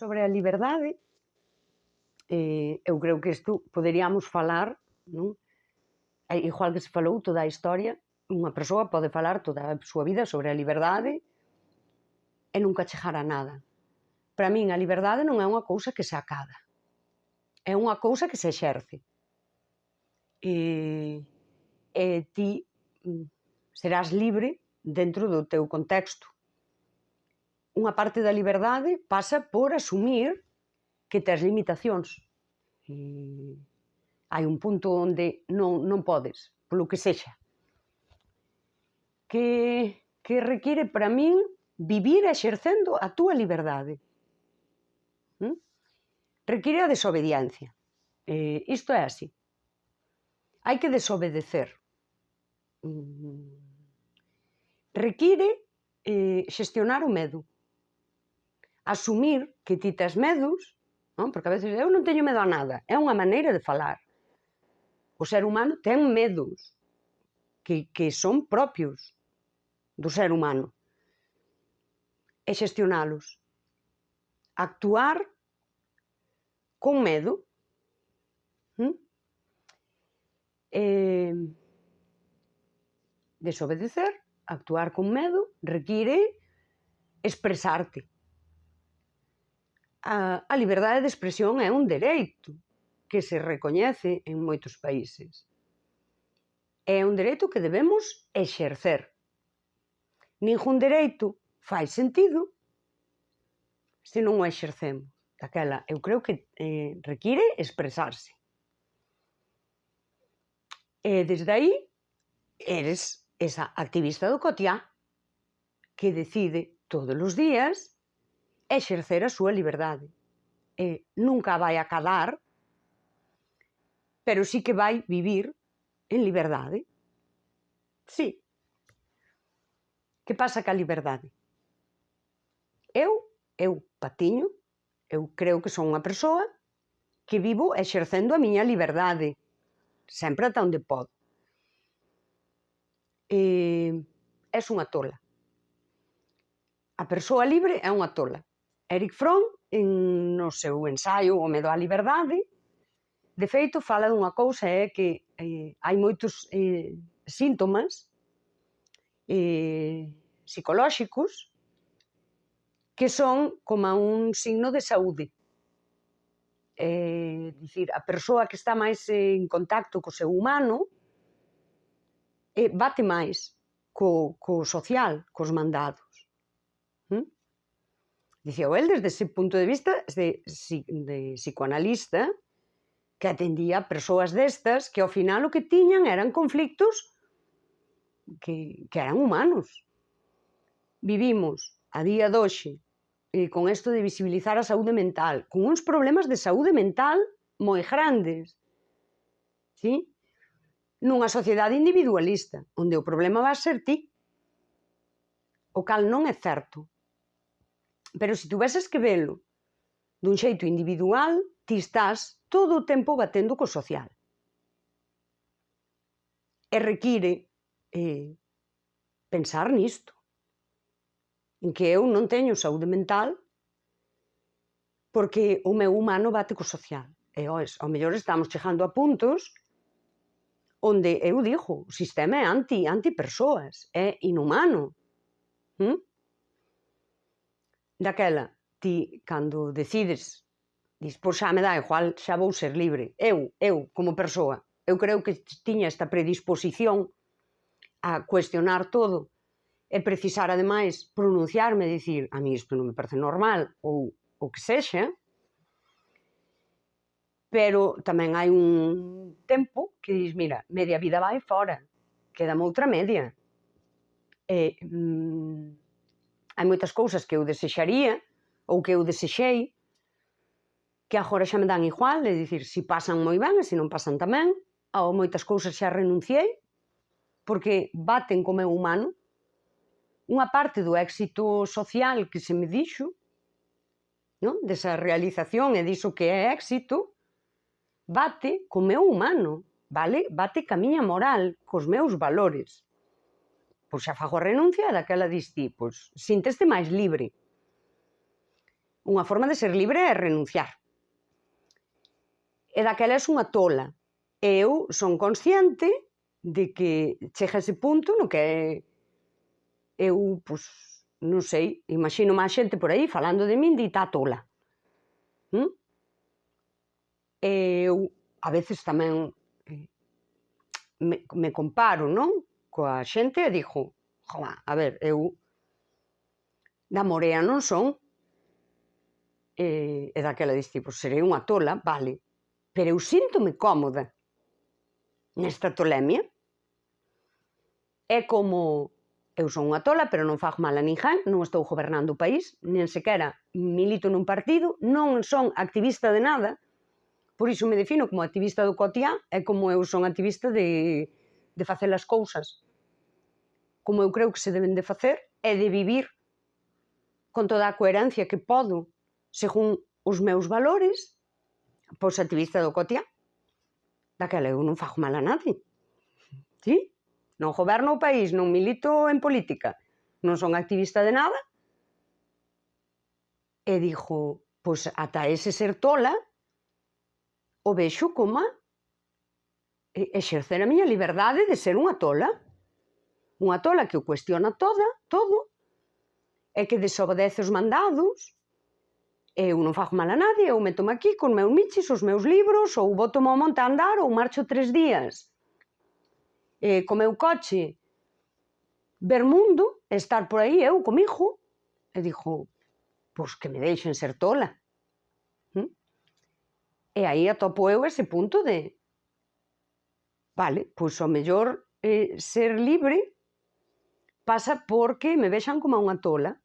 Sobre a liberdade, eu creo que isto poderíamos falar, non? Igual que se falou toda a historia, unha persoa pode falar toda a súa vida sobre a liberdade e nunca chegar a nada. Para min a liberdade non é unha cousa que se acada, é unha cousa que se exerce. E ti serás libre dentro do teu contexto. Unha parte da liberdade pasa por asumir que tes limitacións. Hai un punto onde non podes, polo que sexa. Que require para min vivir exercendo a túa liberdade. Require a desobediencia. Isto é así. Hai que desobedecer. Require xestionar o medo. Asumir que ti tes medos, non? Porque a veces eu non teño medo a nada, é unha maneira de falar. O ser humano ten medos que son propios do ser humano. E xestionalos. Actuar con medo. Desobedecer, actuar con medo, require expresarte. A liberdade de expresión é un dereito que se recoñece en moitos países. É un dereito que debemos exercer. Ningún dereito fai sentido se non o exercemos. Daquela, eu creo que require expresarse. E desde aí, eres esa activista do cotiá que decide todos os días exercer a súa liberdade. Nunca vai acadar, pero sí que vai vivir en liberdade. Sí. Que pasa ca liberdade? Eu, Patiño, eu creo que son unha persoa que vivo exercendo a miña liberdade, sempre ata onde podo. És unha tola. A persoa libre é unha tola. Eric Fromm, no seu ensaio O medo á liberdade, de feito, fala dunha cousa, é que hai moitos síntomas psicolóxicos que son como un signo de saúde. Dicir, a persoa que está máis en contacto co seu humano bate máis co social, cos mandados. Dicía el desde ese punto de vista de psicoanalista que atendía a persoas destas que ao final o que tiñan eran conflictos que eran humanos. Vivimos a día de hoxe con isto de visibilizar a saúde mental, con uns problemas de saúde mental moi grandes, sí? Nunha sociedade individualista, onde o problema vai ser ti, o cal non é certo. Pero se tuveses que velo dun xeito individual, ti estás todo o tempo batendo co social. E require pensar nisto, en que eu non teño saúde mental porque o meu humano bate co social. E ao mellor estamos chegando a puntos onde, eu digo, o sistema é anti-persoas, é inhumano. Daquela, ti, cando decides, dis, pois xa me dá igual, xa vou ser libre. Eu, como persoa, eu creo que tiña esta predisposición a cuestionar todo e precisar, ademais, pronunciarme e dicir, a mí isto non me parece normal, ou o que sexa, pero tamén hai un tempo que dis, mira, media vida vai fora, quedame outra media. Hai moitas cousas que eu desexaría, ou que eu desexei, que agora xa me dan igual, é dicir, se pasan moi ben e se non pasan tamén, a moitas cousas xa renunciei, porque baten co meu humano. Unha parte do éxito social que se me dixo, desa realización e diso que é éxito, bate co meu humano, vale? Bate ca miña moral, cos meus valores. Pois xa fago a renuncia e daquela dis ti, pois sínteste máis libre. Unha forma de ser libre é renunciar. E daquela é unha tola. Eu son consciente de que chega ese punto no que eu, pois, non sei, imagino máis xente por aí falando de min, dita tola. E eu, a veces tamén me comparo, non? Coa xente e digo, a ver, eu da Morea non son, e daquela diste, pois serei unha tola, vale, pero eu síntome cómoda nesta tolemia. É como, eu son unha tola, pero non fago mal a ninguén, non estou gobernando o país, nen sequera milito nun partido, non son activista de nada, por iso me defino como activista do cotiá, e como eu son activista de facer as cousas como eu creo que se deben de facer, e de vivir con toda a coherencia que podo, según os meus valores, pois activista do cotiá. Daquela eu non fago mal a nadie. Sí? Non goberno o país, non milito en política, non son activista de nada, e digo, pois ata ese ser tola, o vexo como exercer a miña liberdade de ser unha tola que o cuestiona todo, e que desobedece os mandados. Eu non fago mal a nadie, eu metome aquí con meus michis, os meus libros, ou boto ao monte a andar, ou marcho 3 días co meu coche, ver mundo, estar por aí eu comigo, e digo, pois que me deixen ser tola. E aí atopo eu ese punto de, vale, pois o mellor ser libre pasa porque me vexan como unha tola,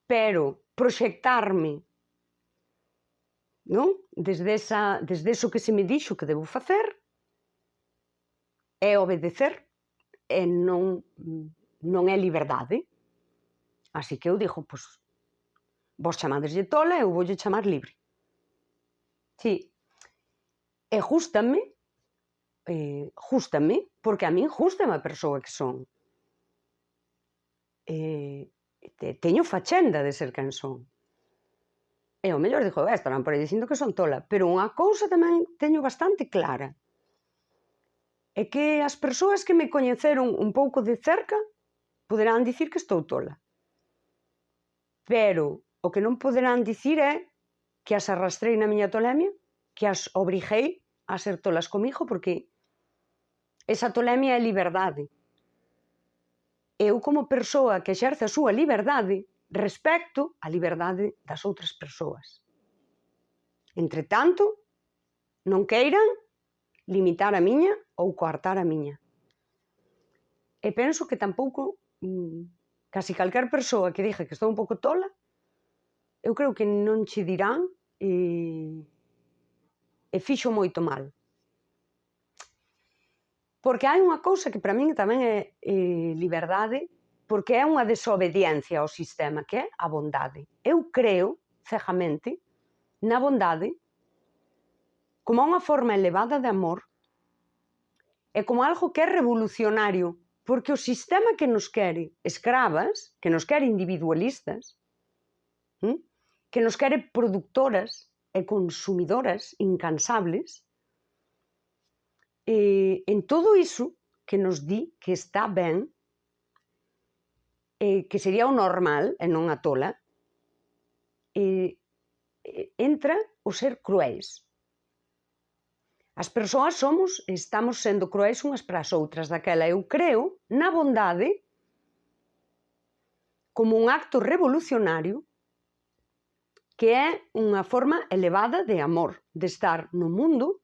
pero proxectarme, non? Desde eso que se me dixo que debo facer, é obedecer, e non é liberdade. Así que eu digo, pois, vos chamadeslle tola, eu voulle chamar libre. Sí. E gústame, porque a min gústame a persoa que son. Teño fachenda de ser quen son. E ao mellor digo, estarán por aí dicindo que son tola, pero unha cousa tamén teño bastante clara, é que as persoas que me coñeceron un pouco de cerca poderán dicir que estou tola, pero o que non poderán dicir é que as arrastrei na miña tolemia, que as obriguei a ser tolas comigo, porque esa tolemia é liberdade. Eu, como persoa que exerce a súa liberdade, respecto a liberdade das outras persoas. Entre tanto, non queiran limitar a miña ou coartar a miña. E penso que tampouco, casi calquer persoa que diga que estou un pouco tola, eu creo que non che dirán e fixo moito mal. Porque hai unha cousa que para min tamén é liberdade, porque é unha desobediencia ao sistema, que é a bondade. Eu creo, cegamente, na bondade como unha forma elevada de amor e como algo que é revolucionario, porque o sistema que nos quere escravas, que nos quere individualistas, que nos quere productoras e consumidoras incansables, en todo iso que nos di que está ben, que sería o normal e non a tola, entra o ser cruéis. As persoas estamos sendo cruéis unhas para as outras. Daquela eu creo na bondade como un acto revolucionario que é unha forma elevada de amor, de estar no mundo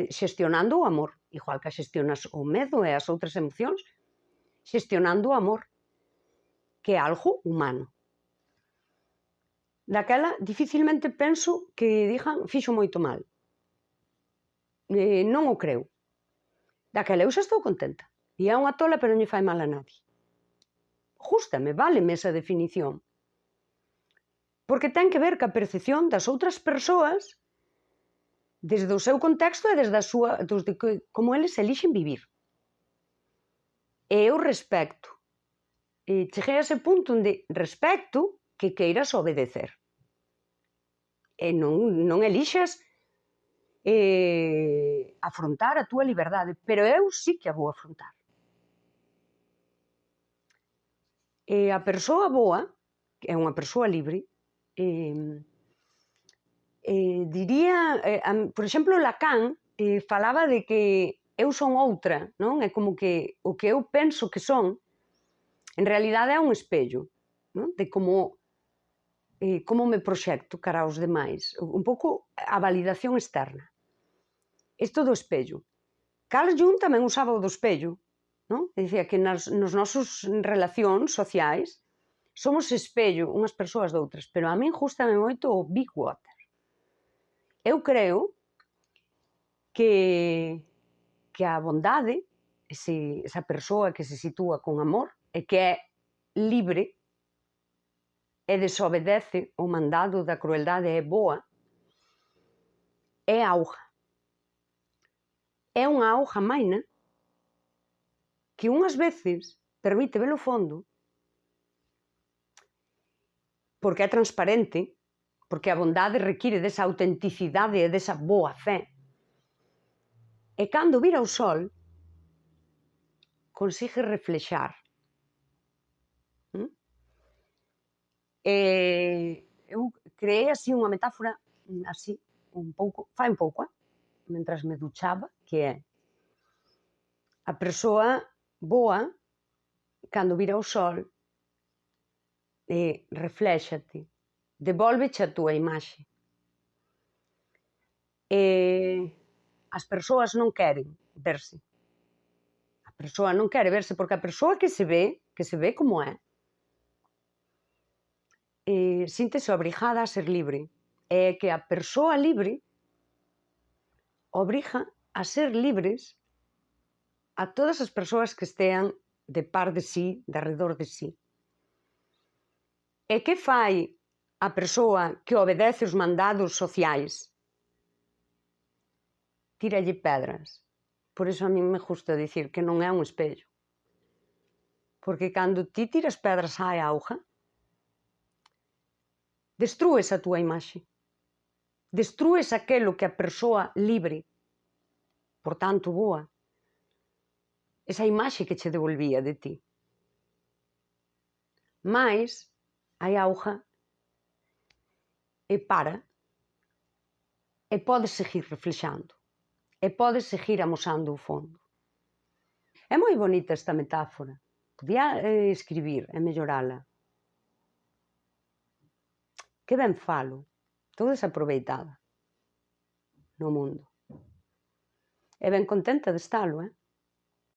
xestionando o amor, igual que xestionas o medo e as outras emocións, xestionando o amor, que é algo humano. Daquela, dificilmente penso que digan fixo moito mal. Non o creo. Daquela, eu xa estou contenta. E é unha tola, pero non lle fai mal a nadie. Jústame, váleme esa definición. Porque ten que ver ca percepción das outras persoas desde o seu contexto e desde como eles elixen vivir. E eu respecto cheguei a ese punto onde respecto que queiras obedecer. E non elixas afrontar a túa liberdade, pero eu sí que a vou afrontar. E a persoa boa, que é unha persoa libre, diría, por exemplo, Lacan falaba de que eu son outra, non? É como que o que eu penso que son, en realidade é un espello, non? De como me proxecto cara aos demais, un pouco a validación externa. Isto do espello. Carl Jung tamén usaba o do espello, non? Dicía que nos nosos relacións sociais somos espello unhas persoas doutras, pero a min gústame moito o Big Water. Eu creo que a bondade, esa persoa que se sitúa con amor e que é libre e desobedece o mandado da crueldade é boa, é auga. É unha auga maina que unhas veces permite ver o fondo porque é transparente, porque a bondade require desa autenticidade e desa boa fe. E cando vira o sol, consigue reflexar. Eu creei así unha metáfora así, fai un pouco, mentras me duchaba, que é a persoa boa, cando vira o sol, refléxate, devólveche a túa imaxe. As persoas non queren verse. A persoa non quere verse porque a persoa que se ve como é, síntese obrigada a ser libre. É que a persoa libre obriga a ser libres a todas as persoas que estean de par de sí, de arredor de sí. E que fai a persoa que obedece os mandados sociais? Tíralle pedras. Por iso a mí me gusta dicir que non é un espello. Porque cando ti tiras pedras á auga, destrúes a túa imaxe. Destrúes aquelo que a persoa libre, por tanto boa, esa imaxe que che devolvía de ti. Mais, hai auga e para, e podes seguir reflexando, e podes seguir amosando o fondo. É moi bonita esta metáfora. Podía escribir e mellorala. Que ben falo, estou desaproveitada no mundo. E ben contenta de estalo,